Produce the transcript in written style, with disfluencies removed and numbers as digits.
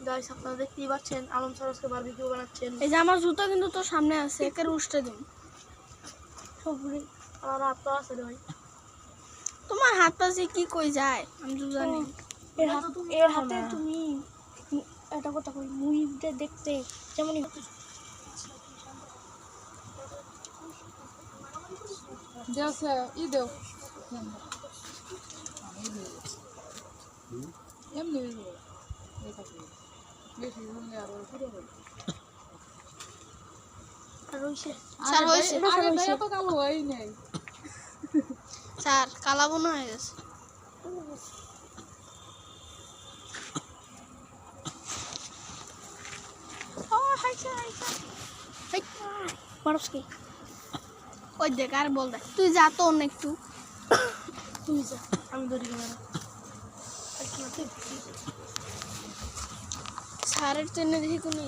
Guys আপনারা দেখতেই পাচ্ছেন আলম স্যার আজকে বারবিকিউ বানাচ্ছেন। এই যে আমার জুতো কিন্তু তোর সামনে আছে, একে উষ্টে দিন সবগুলি আমার হাত পা আছে রে ভাই। তোমার হাত পাশে কি কই যায় আমি তো জানি। এর হাতে তুমি এটা কথা কই মুভিতে দেখতে যেমনই দেওছে ই দেও এমনি বেশি হলে আরো পুরো হবে। স্যার হয়েছে আগে তো কালো হয় নাই স্যার কালা বোনা হয়ে গেছে। ওই দেখ আর বল দেখ তুই যা তো অন্য একটু তুমি যা আমি ধরি ক্যামেরা। স্যারের জন্য দেখি কোনো